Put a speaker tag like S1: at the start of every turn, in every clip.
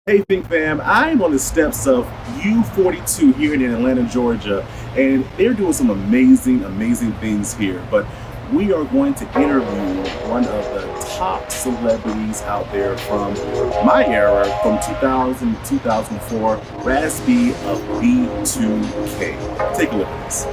S1: Hey Think Fam, I'm on the steps of YOU42 here in Atlanta, Georgia, and they're doing some amazing things here. But we are going to interview one of the top celebrities out there from my era, from 2000 to 2004, Raz B of B2K. Take a look at this.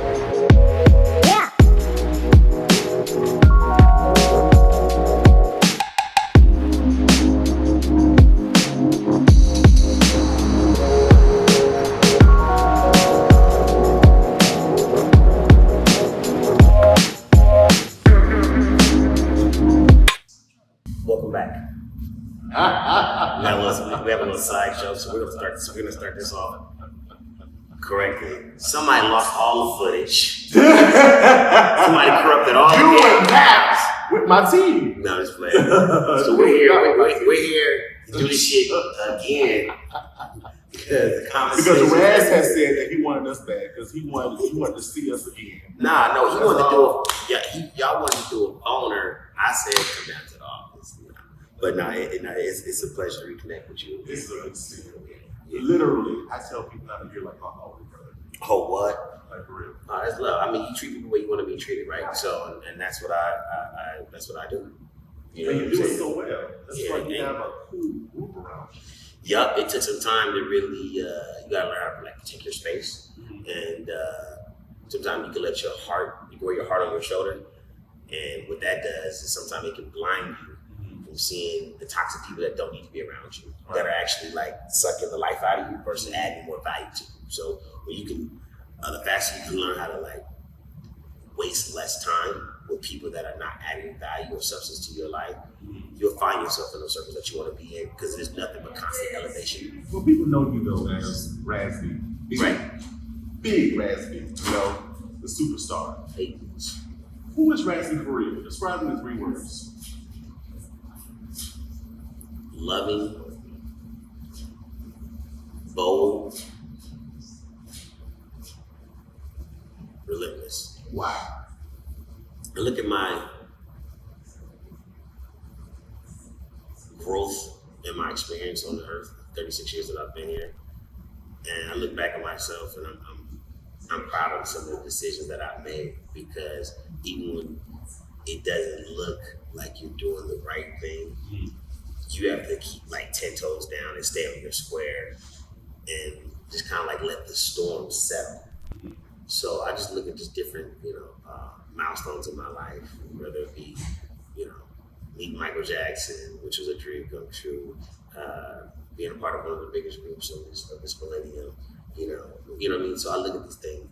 S2: Welcome back. We have a little side show, so we're gonna start this off correctly. Somebody lost all the footage. Somebody corrupted all the games.
S1: With my team.
S2: No, just playing. So we're here to do this shit again.
S1: Because Raz has said that he wanted us back because he wanted to see us again.
S2: Nah, no, he wanted to do y'all wanted to do a boner. I said come down to the office. But it's a pleasure to reconnect with you.
S1: It's good to see you. Yeah. Literally, I tell people out here like, oh, brother.
S2: Oh, what?
S1: Like, for real.
S2: Oh, that's love. I mean, you treat people the way you want to be treated, right? So, and that's what I do.
S1: You know, you do it so well. That's
S2: Yeah,
S1: why you have a cool group around you.
S2: Yup, it took some time to really, you gotta learn how to like take your space. And sometimes you can let you wear your heart on your shoulder. And what that does is sometimes it can blind you from seeing the toxic people that don't need to be around you, that are actually like sucking the life out of you versus adding more value to you. So when you can, the faster you can learn how to like waste less time with people that are not adding value or substance to your life, you'll find yourself in those circles that you want to be in because there's nothing but constant elevation.
S1: Well, people know you though as Raz B.
S2: Right.
S1: Big Raz B, you know, the superstar.
S2: Hey.
S1: Who is Raz B for real? Describe him in 3 words.
S2: Loving, bold, relentless.
S1: Wow.
S2: I look at my growth and my experience on the earth, 36 years that I've been here, and I look back at myself and I'm proud of some of the decisions that I've made because even when it doesn't look like you're doing the right thing, you have to keep like 10 toes down and stay on your square and just kind of like let the storm settle. So I just look at just different, milestones in my life, whether it be, meeting Michael Jackson, which was a dream come true, being a part of one of the biggest groups of this millennium, you know what I mean? So I look at these things,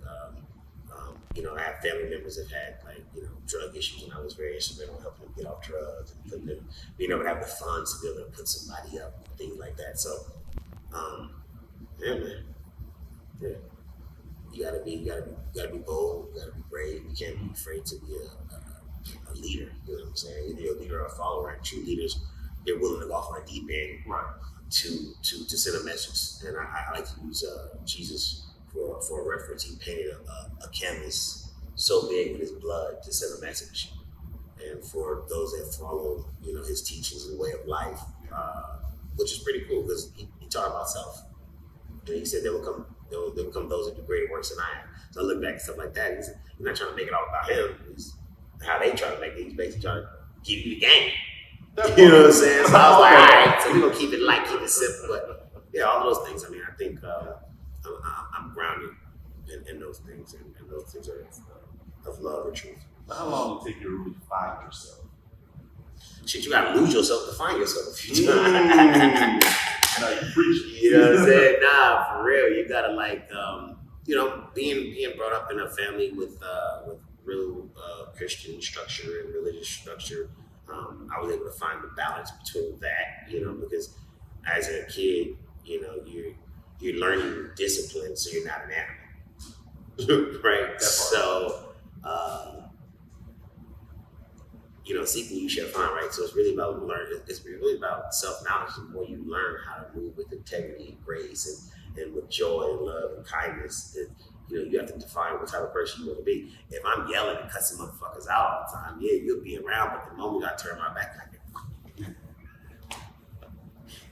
S2: I have family members that had drug issues, and I was very instrumental in helping them get off drugs and being able to have the funds to be able to put somebody up, things like that. So, yeah, man, yeah. You gotta be bold. You gotta be brave. You can't be afraid to be a leader. You know what I'm saying? Either you're a leader or a follower. And true leaders, they're willing to go off on a deep end, right, to send a message. And I like to use Jesus for a reference. He painted a canvas so big with his blood to send a message. And for those that follow, his teachings and way of life, which is pretty cool because he taught about self. And he said there will come those that do greater works than I am. So I look back at stuff like that. He's not trying to make it all about him. It's how they try to make it. He's basically trying to give you the game. You know what I'm saying? So I was like, all right, so we're going to keep it light, keep it simple. But yeah, all those things. I mean, I think I'm grounded in those things. And those things are of love or truth.
S1: How long will it take you to really find yourself?
S2: Shit, you got to lose yourself to find yourself a few times.
S1: Now you preach it.
S2: You know what I'm saying? Nah, for real. You gotta being brought up in a family with real Christian structure and religious structure. I was able to find the balance between that, because as a kid, you're learning discipline, so you're not an animal, right? So, seeking you shall find, right? So it's really about learning. It's really about self-knowledge. The more you learn how to move with integrity and grace and with joy and love and kindness, you have to define what type of person you want to be. If I'm yelling and cussing motherfuckers out all the time, yeah, you'll be around. But the moment I turn my back,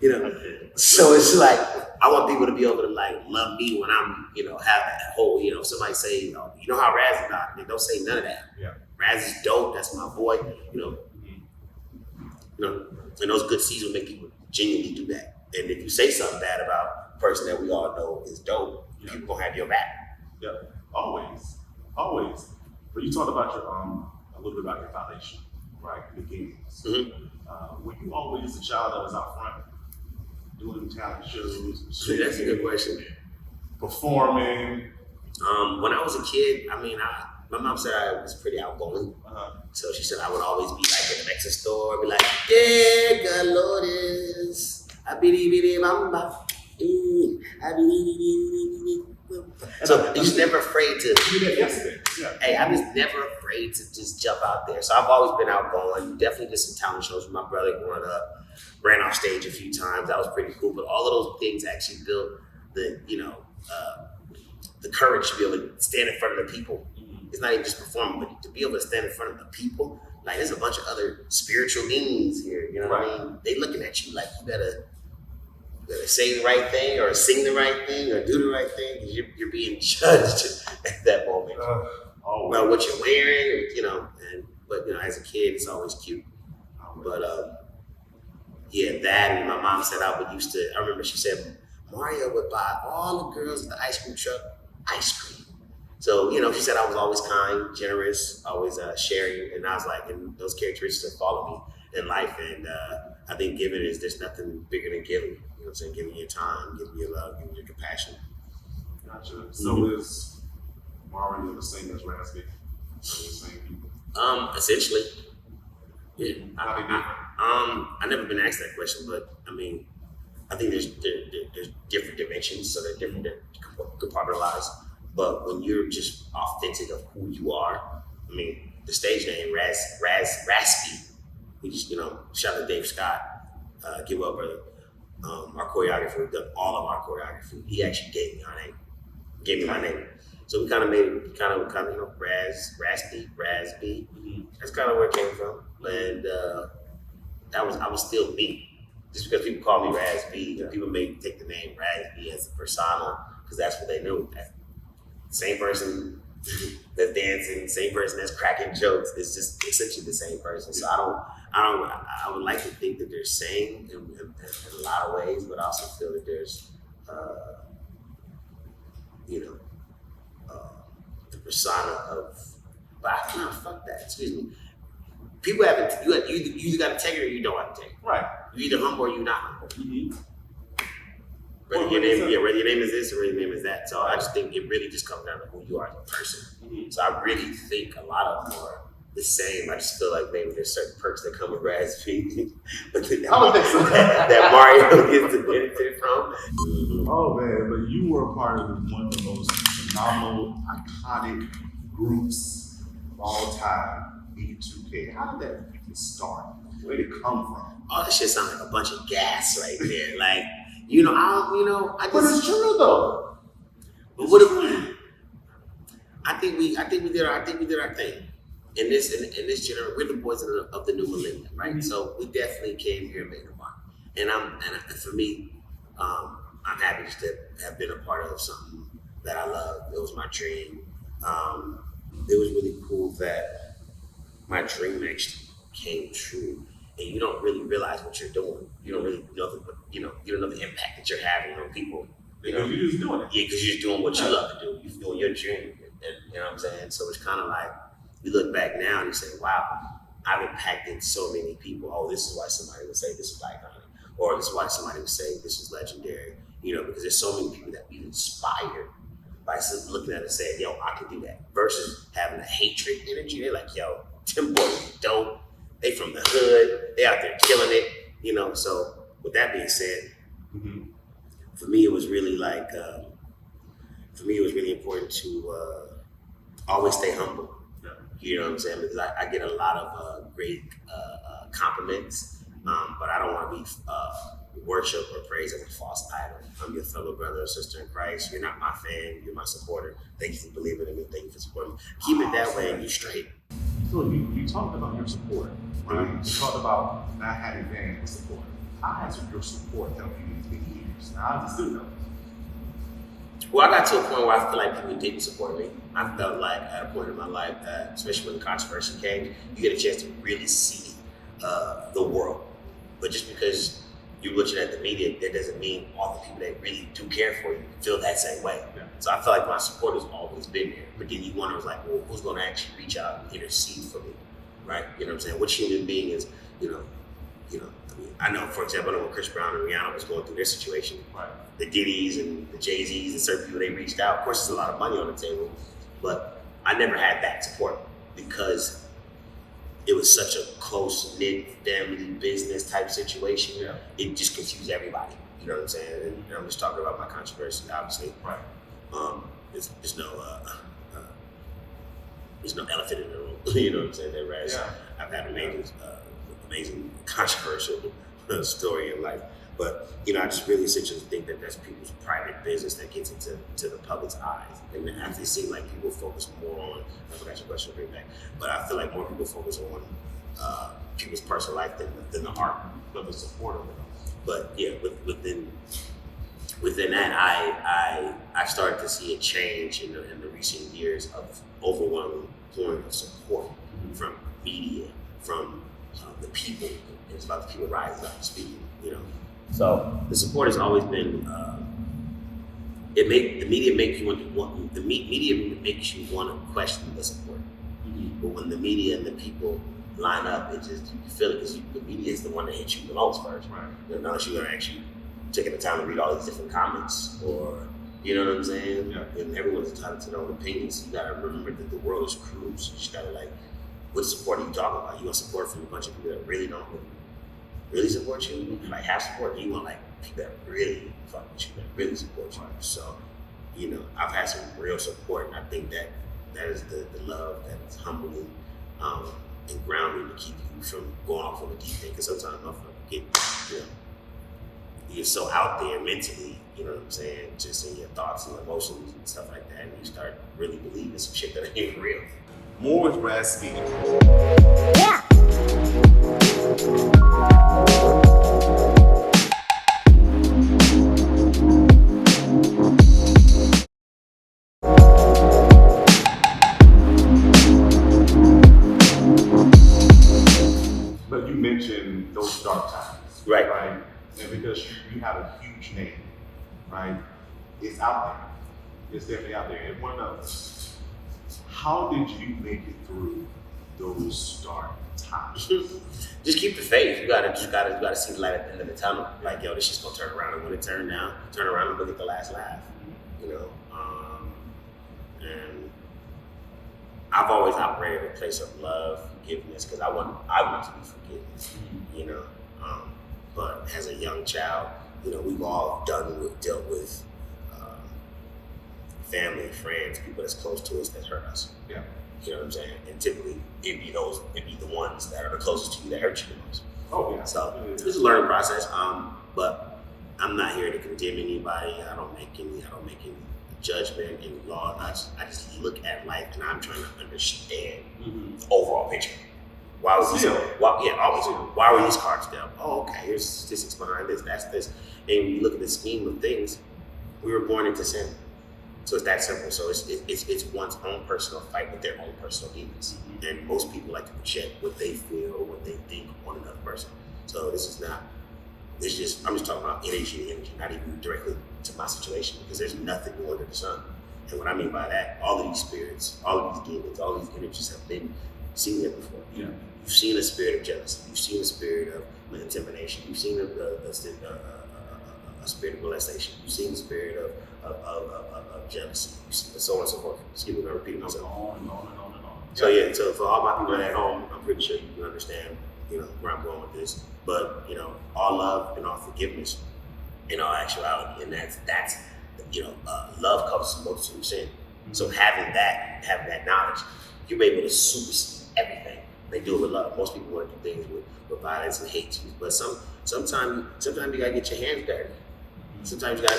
S2: You know, so it's like I want people to be able to like love me when I'm, you know, have that whole, you know, somebody say, you know how Raz is not. They don't say none of that.
S1: Yeah.
S2: Raz is dope. That's my boy. You know, and those good seeds will make people genuinely do that. And if you say something bad about a person that we all know is dope, people gonna have your back.
S1: Yeah, always. But you talked about your a little bit about your foundation, right? The games. Were you always the child that was out front doing talent shows?
S2: That's a good question.
S1: Performing.
S2: When I was a kid, I mean, my mom said I was pretty outgoing. So she said I would always be like in the Mexican store, be like, "Yeah, Dolores, abidi-bidi-bamba, So he's never afraid to.
S1: You did that yesterday. Yeah.
S2: Hey, I was never afraid to just jump out there. So I've always been outgoing. Definitely did some talent shows with my brother growing up. Ran off stage a few times. That was pretty cool. But all of those things actually built the, the courage to be able to stand in front of the people. It's not even just performing, but to be able to stand in front of the people. Like there's a bunch of other spiritual beings here. You know what I mean? They looking at you like you better say the right thing or sing the right thing or do the right thing because you're being judged at that moment. Well, what you're wearing, but as a kid, it's always cute. But that, and my mom said I remember she said, Mario would buy all the girls at the ice cream truck ice cream. So, she said I was always kind, generous, always sharing, and I was like, and those characteristics follow me in life, and I think there's nothing bigger than giving. You know what I'm saying? Giving your time, giving your love, giving your compassion.
S1: Gotcha. So is Mario the same as Raz B? Are they the same people?
S2: Essentially. Yeah.
S1: How they different?
S2: I've never been asked that question, but I mean, I think there's different dimensions, so they're different, they're compartmentalized. But when you're just authentic of who you are, I mean, the stage name Raz B. We just, shout out to Dave Scott, get well, brother. Our choreographer, we've done all of our choreography. He actually gave me my name. So we kind of made it, Raz B. That's kind of where it came from. And I was still me. Just because people call me Raz B, people may take the name Raz B as a persona, because that's what they knew. Same person that's dancing, same person that's cracking jokes. It's just essentially the same person. So I would like to think that they're same in a lot of ways, but I also feel that there's, the persona of, fuck that, excuse me. People you either got integrity or you don't have integrity. Right. You either humble or you're not humble. Whether your name is this or whether your name is that. So I just think it really just comes down to who you are as a person. So I really think a lot of them are the same. I just feel like maybe there's certain perks that come with Raz B, but that Mario gets to benefit from.
S1: Oh man, but you were a part of one of the most phenomenal, iconic groups of all time, E2K. How did that even start? Where did it come from?
S2: Oh, that shit sounds like a bunch of gas right there. Like, I just.
S1: But it's true though.
S2: But what if I think we did our thing. In this generation, we're the boys of the new millennium, right? So we definitely came here and made a mark. And for me, I'm happy just to have been a part of something that I love. It was my dream. It was really cool that my dream actually came true. And you don't really realize what you're doing. You don't really know you don't know the impact that you're having on people.
S1: Because you're just doing it.
S2: Yeah, because you're just doing what you love to do. You're doing your dream. And you know what I'm saying? So it's kind of like, you look back now and you say, wow, I've impacted so many people. Oh, this is why somebody would say this is iconic. Or this is why somebody would say this is legendary. Because there's so many people that we inspired by simply looking at it and saying, yo, I can do that. Versus having a hatred energy. They're like, yo, them boys dope. They from the hood. They out there killing it. So with that being said, for me, it was really important to always stay humble. You know what I'm saying? Because I get a lot of great compliments, but I don't want to be worshipped or praised as a false idol. I'm your fellow brother or sister in Christ. You're not my fan. You're my supporter. Thank you for believing in me. Thank you for supporting me. Keep it that way and you straight.
S1: So you talked about your support, right? You talked about not having fans support. how has your support helped you these many years? Now, how does it still help?
S2: Well, I got to a point where I feel like people didn't support me. I felt like at a point in my life that, especially when the controversy came, you get a chance to really see the world. But just because you're looking at the media, that doesn't mean all the people that really do care for you feel that same way. Yeah. So I feel like my support has always been there. But then you wonder, like, well, who's going to actually reach out and intercede for me, right? You know what I'm saying? Which human being is, I know, for example, I know when Chris Brown and Rihanna was going through their situation, right, the Diddy's and the Jay-Z's and certain people, they reached out. Of course, there's a lot of money on the table, but I never had that support because it was such a close-knit family business type situation. Yeah. It just confused everybody. You know what I'm saying? And I'm just talking about my controversy, obviously. Right. There's no elephant in the room. You know what I'm saying? Raz, yeah. I've had amazing controversial story in life. But, I just really essentially think that that's people's private business that gets into the public's eyes. And it seems like people focus more on, I forgot your question, bring back, but I feel like more people focus on people's personal life than the art of the support of it. But yeah, within that, I started to see a change in the recent years of overwhelming pouring of support from media, from the people. It's about the people rising up and speaking, So the support has always been. The media makes you want. The media makes you want to question the support. Mm-hmm. But when the media and the people line up, it just you feel it because the media is the one that hits you the most first. Right. Unless you're gonna actually taking the time to read all these different comments, or you know what I'm saying. Yeah. And everyone's entitled to their own opinions. You gotta remember that the world is cruel. So you just gotta what support are you talking about? You want support from a bunch of people that really don't really support you, like have support. You want people that really fuck with you, that really support you. So, I've had some real support, and I think that is the love that is humbling and grounding to keep you from going off on the deep end. Because sometimes you're so out there mentally, you know what I'm saying, just in your thoughts and emotions and stuff like that, and you start really believing some shit that ain't real.
S1: More with Raz B.
S3: Yeah.
S1: But you mentioned those dark times,
S2: right?
S1: And because you have a huge name, right? It's out there. It's definitely out there. Everyone knows. How did you make it through those dark times?
S2: Just keep the faith. You gotta see the light at the end of the tunnel. Like, this shit's gonna turn around, and when it turn around and look at the last laugh. And I've always operated a place of love, forgiveness, because I want to be forgiven. But as a young child, we've all dealt with family, friends, people that's close to us that hurt us. Yeah. You know what I'm saying? And typically it'd be the ones that are the closest to you that hurt you the most. Oh yeah. So it's a learning process. But I'm not here to condemn anybody. I don't make any judgment in law. I just look at life and I'm trying to understand the overall picture. Why were these cards dealt? Oh, okay, here's statistics behind this, that's this. And when you look at the scheme of things, we were born into sin. So it's that simple. So it's one's own personal fight with their own personal demons. Mm-hmm. And most people like to project what they feel, what they think on another person. So I'm just talking about energy, not even directly to my situation, because there's nothing new under the sun. And what I mean by that, all of these spirits, all of these demons, all these energies have been seen here before. Yeah. You've seen a spirit of jealousy. You've seen a spirit of intimidation. You've seen a spirit of molestation. You've seen a spirit of jealousy. You've seen so on and so forth. Excuse me, I'm repeating myself. On and on. So yeah, so for all my people at home, I'm pretty sure you can understand, where I'm going with this. But all love and all forgiveness, in all actuality, and that's love covers a multitude of sin. Mm-hmm. So having that knowledge, you'll be able to supersede everything. They do it with love. Most people want to do things with violence and hate, but sometimes you gotta get your hands dirty. Sometimes you gotta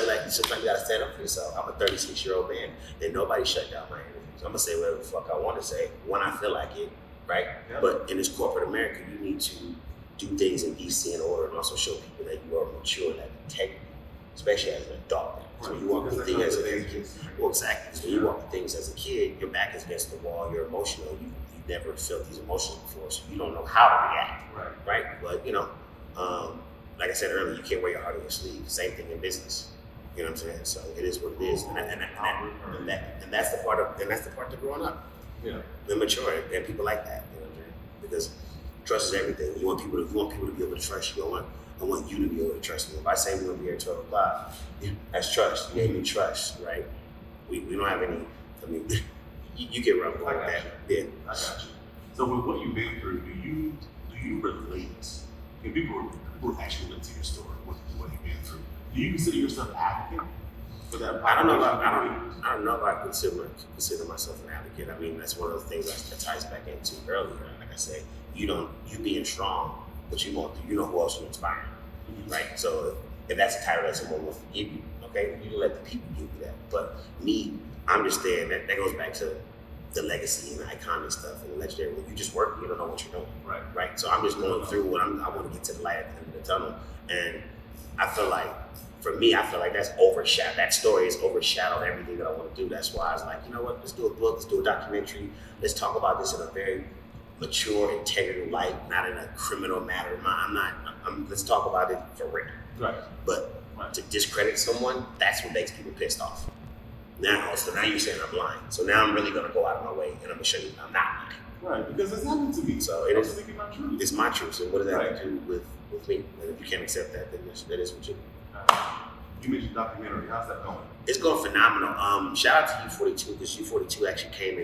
S2: stand up for yourself. I'm a 36-year-old man, and nobody shut down my interviews. I'm gonna say whatever the fuck I want to say when I feel like it, right? Yeah. But in this corporate America, you need to do things in decency and order, and also show people that you are mature and have integrity, especially as an adult. So you walk the thing as a kid. Well, exactly. Because when you walk the things as a kid, your back is against the wall. You're emotional. You've never felt these emotions before, so you don't know how to react. Right. But like I said earlier, you can't wear your heart on your sleeve. Same thing in business. You know what I'm saying? So it is what it is, and that's the part of growing up. Yeah. The mature and people like that. You know what I'm saying? Because trust is everything. You want people to be able to trust you. I want you to be able to trust me. If I say we're gonna be here at 12 o'clock, that's trust. You gave me trust, right? We don't have any. I mean, you get rough like that. Yeah.
S1: I got you. So with what you've been through, do you relate? If people actually relate to your story, what you've been through, do you consider yourself an advocate for that?
S2: I don't know if I consider myself an advocate. I mean, that's one of the things that ties back into earlier. Like I said, you being strong, but you know who else you inspire, right? So if that's a title that someone wants to give you, okay, you let the people give you that. But me, I'm just there. That goes back to the legacy and the iconic stuff and the legendary. When you just work, you don't know what you're doing, right? So I'm just going through what I want to get to the light at the end of the tunnel, and I feel like that's overshadowed. That story has overshadowed everything that I want to do. That's why I was like, you know what? Let's do a book. Let's do a documentary. Let's talk about this in a very mature, integral light, not in a criminal matter. Let's talk about it for real. Right. But to discredit someone, that's what makes people pissed off. Now you're saying I'm lying. So now I'm really going to go out of my way and I'm going to show you I'm not lying. Right, because it's happened to me. So it's my truth. So what does that have to do with me? And if you can't accept that, then that is what you do. You mentioned documentary. How's that going? It's going phenomenal. Shout out to YOU42 because YOU42 actually came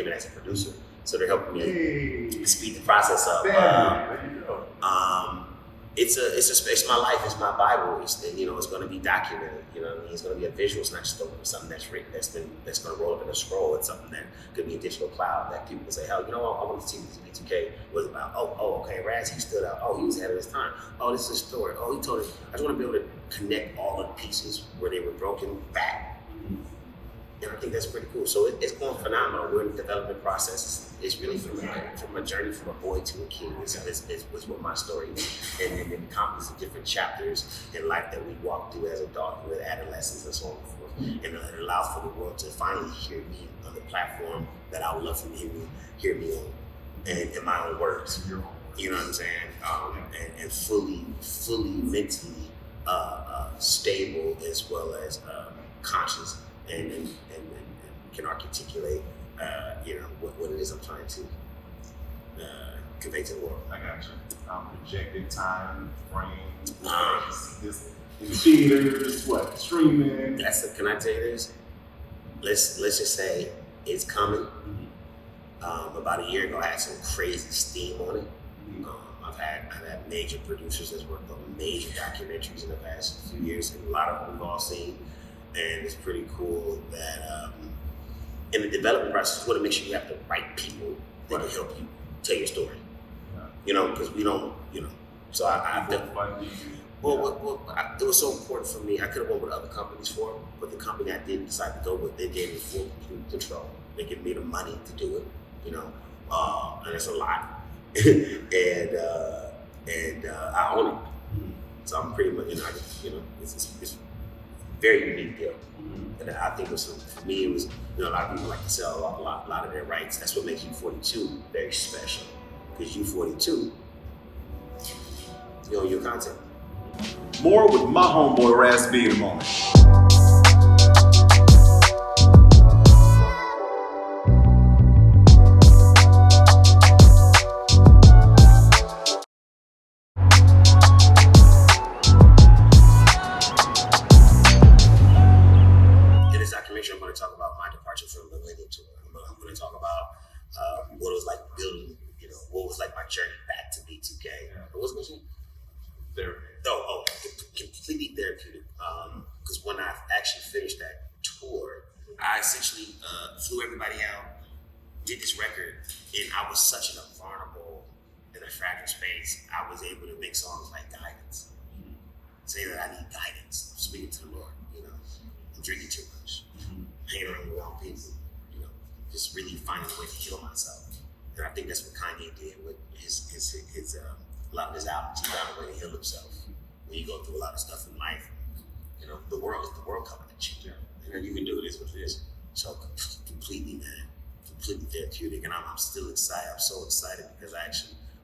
S2: in as a producer. So they're helping me speed the process up. There you go. It's my life. It's my Bible. It's going to be documented. You know what I mean? It's going to be a visual. It's not just something that's written. That's going to roll up in a scroll. It's something that could be a digital cloud that people can say, hell, you know what? I want to see what this B2K was about. Oh, okay. Raz, he stood out. Oh, he was ahead of his time. Oh, this is a story. Oh, he told it. I just want to be able to connect all of the pieces where they were broken back. And I think that's pretty cool. So it's going phenomenal. We're in the development process. It's really from a journey from a boy to a king. It's what my story is. And it encompasses the different chapters in life that we walk through as adults, with adolescence and so on and so forth. And it allows for the world to finally hear me on the platform that I would love for them to hear me on. And in my own words. You know what I'm saying? And fully mentally stable as well as conscious and can articulate what it is I'm trying to convey to the world. I got you. Projected time frame. This in theaters, streaming. Can I tell you this? Let's just say it's coming. About a year ago, I had some crazy steam on it. I've had major producers that's worked on major documentaries in the past few years, and a lot of them we've all seen. And it's pretty cool that in the development process, you want to make sure you have the right people that can help you tell your story. Yeah. Because we don't, So it was so important for me. I could have went with other companies for it, but the company I did decide to go with, they gave me full control. They gave me the money to do it, and it's a lot. and I own it. So I'm pretty much, it's very unique deal. And I think for me, it was, a lot of people like to sell a lot of their rights. That's what makes YOU42 very special. Because YOU42, you own your content. More with my homeboy Raz B in a moment. I'm going to talk about my departure from the Millennium Tour. I'm going to talk about what it was like building, what was like my journey back to B2K. What was it? Therapy. Completely therapeutic. Because when I actually finished that tour, I essentially flew everybody out, did this record, and I was such in a vulnerable and a fragile space. I was able to make songs like Guidance. Say that I need guidance. I'm speaking to the Lord, I'm drinking too much. Hanging around the wrong people, just really finding a way to heal myself. And I think that's what Kanye did with his a lot of his albums, he found a way to heal himself. When you go through a lot of stuff in life, you know, the world coming at you. You know, you can do this with this. So completely, man, completely therapeutic. And I'm still excited. I'm so excited because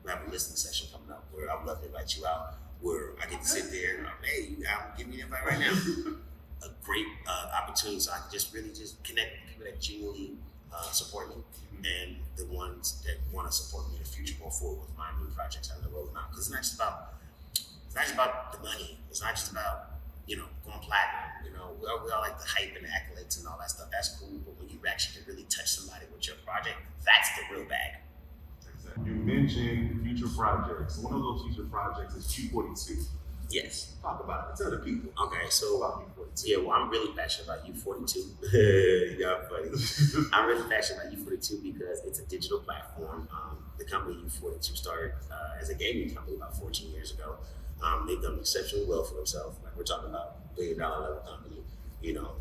S2: we have a listening session coming up where I'd love to invite you out, where I get to sit there and hey, I'm giving you an invite right now. A great opportunity so I can just really just connect with people that genuinely support me and the ones that want to support me in the future going forward with my new projects on the road now. Because it's not just about the money. It's not just about, you know, going platinum. You know, we all like the hype and the accolades and all that stuff. That's cool, but when you actually can really touch somebody with your project, that's the real bag.
S1: You mentioned future projects. One of those future projects is YOU42.
S2: Yes.
S1: Talk about it. Tell the people.
S2: Okay, so
S1: about YOU42.
S2: yeah, well, I'm really passionate about YOU42. Y'all funny. I'm really passionate about YOU42 because it's a digital platform. The company YOU42 started as a gaming company about 14 years ago. They've done exceptionally well for themselves. Like we're talking about $1 billion level company. You know,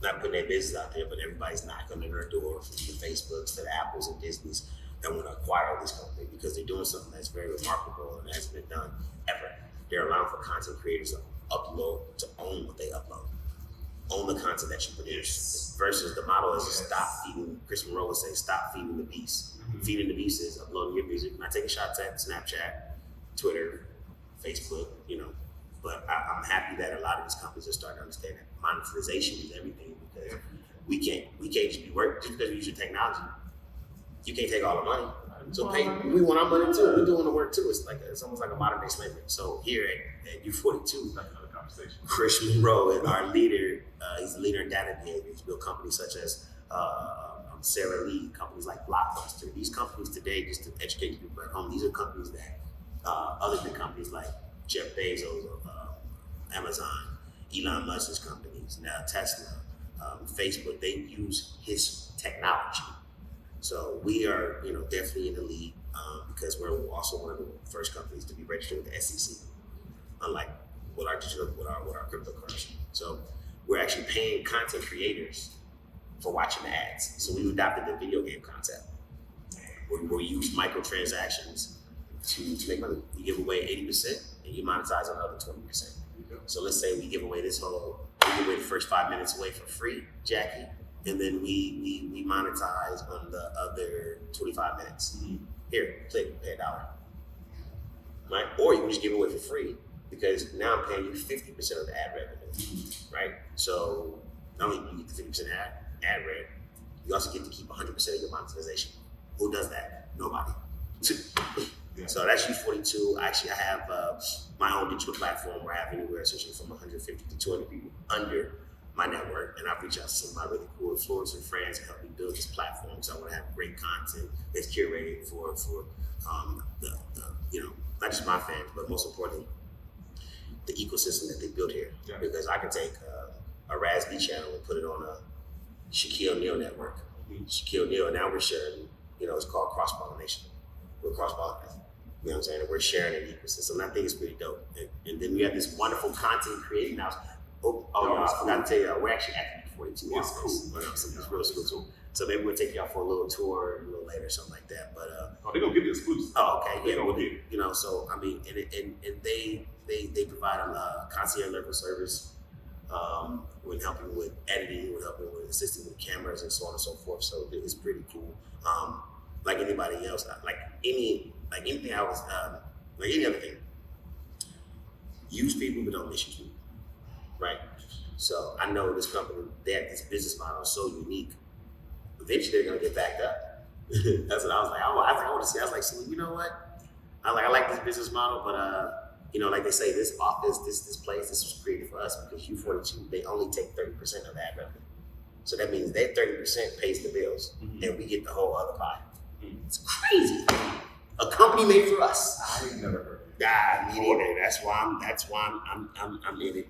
S2: not putting their business out there, but everybody's knocking on their door, from the Facebooks to the Apples and Disneys that want to acquire this company because they're doing something that's very remarkable and hasn't been done ever. They're allowing for content creators to upload, to own what they upload, own the content that you produce. Versus the model is to stop feeding. Chris Monroe would say, stop feeding the beast. Feeding the beast is uploading your music, not taking shots at Snapchat, Twitter, Facebook, you know. But I'm happy that a lot of these companies are starting to understand that monetization is everything because we can't just be working just because we use your technology. You can't take all the money. So we want our money too. We're doing the work too. It's almost like a modern day slavery. So here at YOU42, Chris Monroe, our leader, he's the leader in data behavior. He's built companies such as Sarah Lee, companies like Blockbuster. These companies today, just to educate people at home, these are companies that other big companies like Jeff Bezos, Amazon, Elon Musk's companies, now Tesla, Facebook, they use his technology. So we are, you know, definitely in the lead because we're also one of the first companies to be registered with the SEC, unlike with our cryptocurrency. So we're actually paying content creators for watching the ads. So we adopted the video game concept where we use microtransactions to make money. You give away 80% and you monetize another 20%. So let's say we give away we give away the first 5 minutes away for free, Jackie, and then we monetize on the other 25 minutes. Here, click, pay $1. Right? Or you can just give it away for free because now I'm paying you 50% of the ad revenue. Right? So not only do you get the 50% ad revenue, you also get to keep 100% of your monetization. Who does that? Nobody. So that's YOU42. Actually, I have my own digital platform where I have anywhere essentially from 150 to 200 people under my network, and I've reached out to some of my really cool influencer friends to help me build this platform. So I want to have great content that's curated for the you know, not just my fans, but most importantly, the ecosystem that they built here. Yeah. Because I can take a Raz B channel and put it on a Shaquille O'Neal network. Shaquille O'Neal, now we're sharing, you know, it's called cross-pollination. We're cross-pollinating. You know what I'm saying? And we're sharing an ecosystem. And I think it's pretty dope. And then we have this wonderful content creating now. I forgot to tell you, we're actually at YOU42. It's cool. It's real cool. So maybe we'll take y'all for a little tour a little later, something like that. But
S1: they're gonna give you exclusive.
S2: Oh, okay, yeah, you know. So I mean, and they provide a concierge level service when helping with editing, when helping with assisting with cameras and so on and so forth. So it's pretty cool. Like anybody else, like anything I was like any other thing. Use people, but don't misuse people. Right. So I know this company, they have this business model so unique. Eventually they're gonna get backed up. That's what I was like. I want to see. I was like, so you know what? I like this business model, but you know, like they say, this office, this place, this was created for us because YOU42, they only take 30% of that revenue. So that means that 30% pays the bills, and we get the whole other pie. It's crazy. A company made for us.
S1: I ain't never heard of
S2: it. Me neither. That's why I'm in it.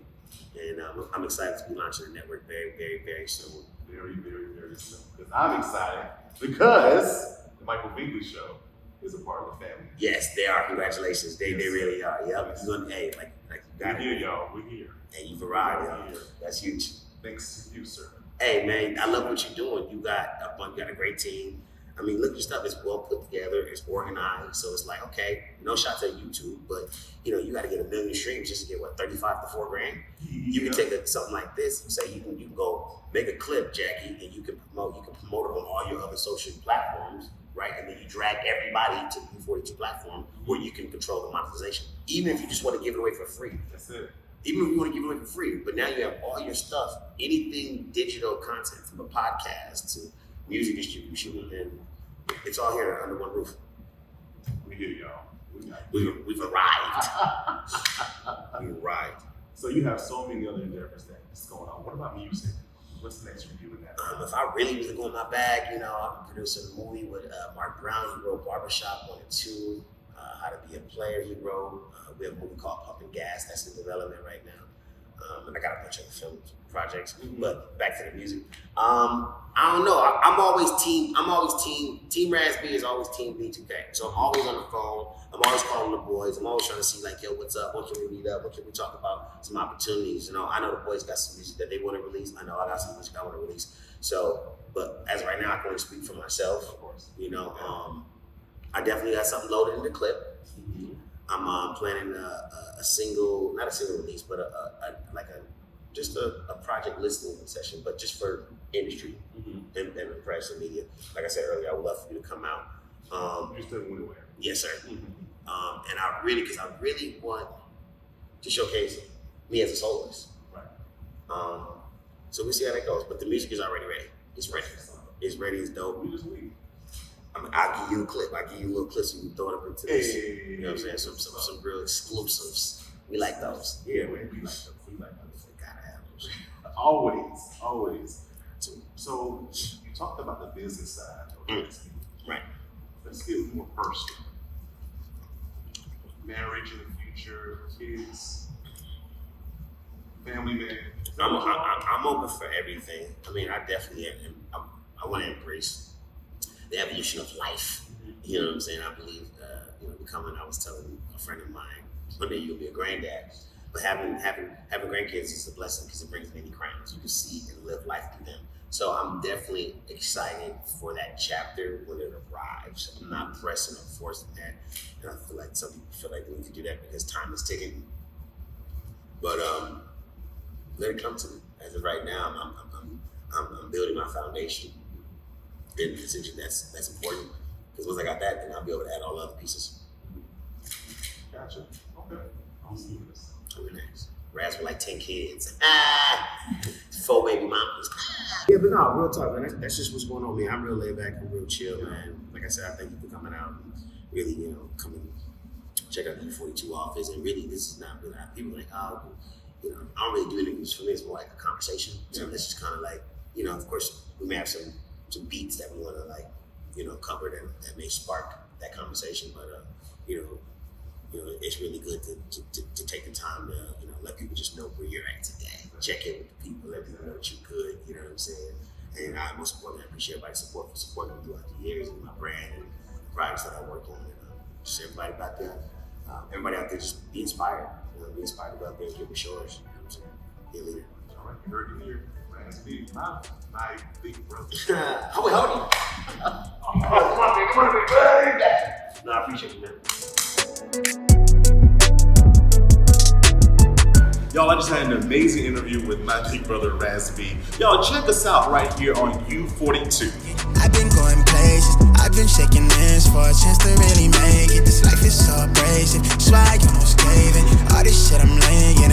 S2: And I'm excited to be launching the network very, very, very soon.
S1: Very, very, very soon. Because I'm excited because the Michael Finkley Show is a part of the family.
S2: Yes, they are. Congratulations. They really are. Yep. Hey, like you got
S1: it. We're here, y'all. We're here.
S2: And you've arrived, y'all. That's huge.
S1: Thanks to you, sir.
S2: Hey, man, I love what you're doing. You got a great team. I mean, look, your stuff is well put together, it's organized, so it's like, okay, no shots at YouTube, but you got to get 1 million streams just to get what, 35 to 4 grand. You can take something like this and say you can go make a clip, Jackie, and you can promote it on all your other social platforms, right? And then you drag everybody to the U42 platform where you can control the monetization, even if you just want to give it away for free.
S1: That's it.
S2: Even if you want to give it away for free, but now you have all your stuff, anything digital content, from a podcast to music distribution, and it's all here under one roof.
S1: We hear y'all.
S2: We've arrived. We've arrived.
S1: So you have so many other endeavors that's going on. What about music? What's next for you in that?
S2: If I really was to go in my bag, I'm producing a movie with Mark Brown. He wrote Barbershop 1 and 2. How to Be a Player, he wrote. We have a movie called Pump and Gas that's in development right now. And I got a bunch of film projects. But back to the music. I don't know. I'm always team Raz B is always team B2K. So I'm always on the phone. I'm always calling the boys. I'm always trying to see like, yo, what's up? What can we meet up? What can we talk about? Some opportunities. I know the boys got some music that they want to release. I know I got some music I want to release. So, but as of right now, I can only speak for myself. Of course. I definitely got something loaded in the clip. I'm planning a single, not a single release, but just a project listening session, but just for industry and the press and media. Like I said earlier, I would love for you to come out.
S1: You still went away.
S2: Yes, sir. And I really want to showcase me as a soloist.
S1: Right.
S2: So we'll see how that goes. But the music is already ready. It's ready. It's ready. It's dope.
S1: We just leave.
S2: I'll give you a clip. I'll give you a little clip so you can throw it up into this.
S1: Hey.
S2: You know what I'm saying? Some real exclusives. We like those.
S1: Yeah, man. We like those. We like those.
S2: We gotta have those.
S1: Always. So you talked about the business side of this.
S2: Right.
S1: Let's get more personal. Marriage in the future, kids, family man.
S2: I'm open for everything. I mean, I definitely am. I want to embrace the evolution of life. You know what I'm saying? I believe, I was telling a friend of mine, one day you'll be a granddad. But having grandkids is a blessing because it brings many crowns. You can see and live life through them. So I'm definitely excited for that chapter when it arrives. I'm not pressing or forcing that. And I feel like some people feel like they need to do that because time is ticking. But let it come to me. As of right now, I'm building my foundation. And essentially that's important. Because once I got that, then I'll be able to add all the other pieces.
S1: Gotcha. Okay. I'll see this.
S2: Really nice. Raz with like 10 kids. 4 baby mamas. Yeah, but no, real talk, man. That's just what's going on, man. I'm real laid back and real chill, man. Like I said, I thank you for coming out and really, come and check out the U42 office. And really, this is not really, people are like, oh, I don't really do anything for me. It's more like a conversation. So this is kind of like, of course, we may have some beats that we want to cover that may spark that conversation. But, it's really good to take the time to, let people just know where you're at today. Check in with the people, let people know that you're good, you know what I'm saying? And I most importantly, I appreciate everybody's support for supporting me throughout the years and my brand and the projects that I work on. And just everybody out there, just be inspired. Be inspired to go out there and give it yours. You know what I'm saying? Be a leader.
S1: All right, you heard it here. Raz B, my big brother.
S2: How we hold you? No, I appreciate you, man.
S1: Y'all, I just had an amazing interview with my big brother Raz B. Y'all, check us out right here on U42.
S3: I've been going places, I've been shaking hands for a chance to really make it. This life is so abrasive, so I almost gave it. All this shit I'm laying, yeah.